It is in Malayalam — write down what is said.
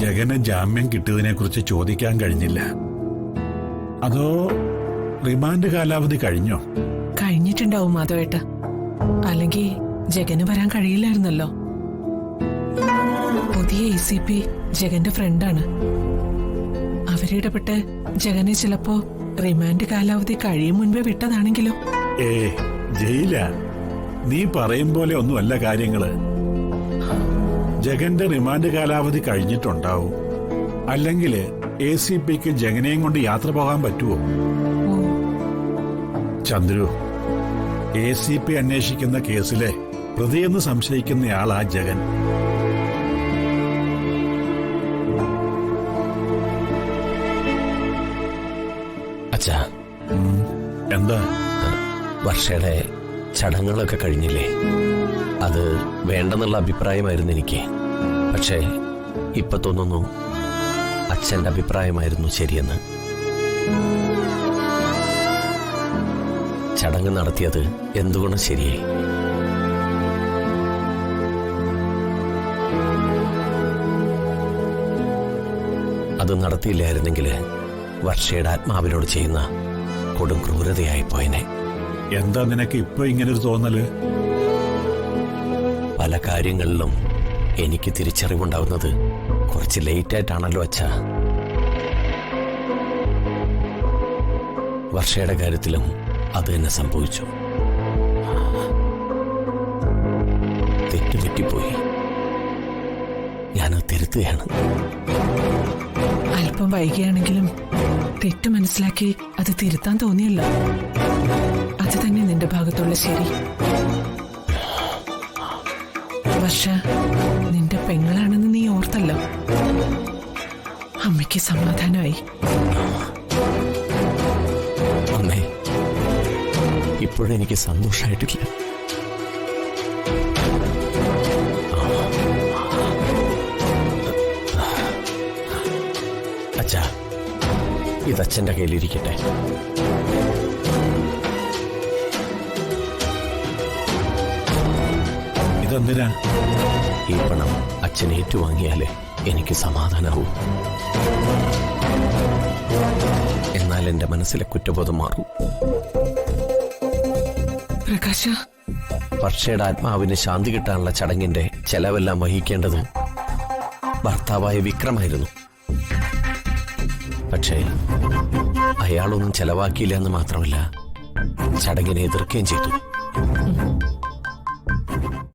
ജഗന് ജാമ്യം കിട്ടിയതിനെ കുറിച്ച് ചോദിക്കാൻ കഴിഞ്ഞില്ല. അതോ റിമാൻഡ് കാലാവധി കഴിഞ്ഞോ? കഴിഞ്ഞിട്ടുണ്ടാവും മാധവേട്ട. അല്ലെങ്കിൽ ജഗന് വരാൻ കഴിയില്ലായിരുന്നല്ലോ. പുതിയ ACP ജഗന്റെ ഫ്രണ്ടാണ്. അവരിടപെട്ട് ജഗനെ ചിലപ്പോ റിമാൻഡ് കാലാവധി കഴിയും മുൻപേ വിട്ടതാണെങ്കിലോ? ജയില, നീ പറയും പോലെ ഒന്നുമല്ല കാര്യങ്ങള്. ജഗന്റെ റിമാൻഡ് കാലാവധി കഴിഞ്ഞിട്ടുണ്ടാവും. അല്ലെങ്കിൽ ACPക്ക് ജഗനെയും കൊണ്ട് യാത്ര പോകാൻ പറ്റുമോ? ചന്ദ്രു, ACP അന്വേഷിക്കുന്ന കേസിലെ പ്രതിയെന്ന് സംശയിക്കുന്നയാളാ ജഗൻ. അച്ഛാ, എന്താ? വർഷയുടെ ചടങ്ങുകളൊക്കെ കഴിഞ്ഞില്ലേ? അത് വേണ്ടെന്നുള്ള അഭിപ്രായമായിരുന്നു എനിക്ക്. പക്ഷേ ഇപ്പൊ തോന്നുന്നു അച്ഛന്റെ അഭിപ്രായമായിരുന്നു ശരിയെന്ന്. ചടങ്ങ് നടത്തിയത് എന്തുകൊണ്ടും ശരിയായി. അത് നടത്തിയില്ലായിരുന്നെങ്കിൽ വർഷയുടെ ആത്മാവിനോട് ചെയ്യുന്ന കൊടും ക്രൂരതയായി പോയനെ. എന്താ നിനക്ക് ഇപ്പൊ ഇങ്ങനൊരു തോന്നല്? പല കാര്യങ്ങളിലും എനിക്ക് തിരിച്ചറിവുണ്ടാവുന്നത് കുറച്ച് ലേറ്റായിട്ടാണല്ലോ അച്ഛാ. വർഷയുടെ കാര്യത്തിലും അത് തന്നെ സംഭവിച്ചു. തെറ്റുപറ്റിപ്പോയി. ഞാനത് തിരുത്തുകയാണ്. അല്പം വൈകിയാണെങ്കിലും തെറ്റ് മനസ്സിലാക്കി അത് തിരുത്താൻ തോന്നിയല്ലോ. അത് തന്നെ നിന്റെ ഭാഗത്തുള്ള ശരി. വർഷ നിന്റെ പെങ്ങളാണെന്ന് നീ ഓർത്തല്ലോ. അമ്മയ്ക്ക് സമാധാനമായി. അമ്മേ, ഇപ്പോഴെനിക്ക് സന്തോഷമായിട്ടില്ല. അച്ഛാ, ഇതച്ഛൻ്റെ കയ്യിലിരിക്കട്ടെ. ഇതെന്തിനാ? ഈ പണം അച്ഛൻ ഏറ്റുവാങ്ങിയാലേ എനിക്ക് സമാധാനാവൂ. എന്നാൽ എന്റെ മനസ്സിലെ കുറ്റബോധം മാറും. പ്രകാശ, വർഷയുടെ ആത്മാവിന് ശാന്തി കിട്ടാനുള്ള ചടങ്ങിന്റെ ചെലവെല്ലാം വഹിക്കേണ്ടത് ഭർത്താവായ വിക്രമായിരുന്നു. പക്ഷേ അയാളൊന്നും ചെലവാക്കിയില്ല എന്ന് മാത്രമല്ല, ചടങ്ങിനെ എതിർക്കുകയും ചെയ്തു.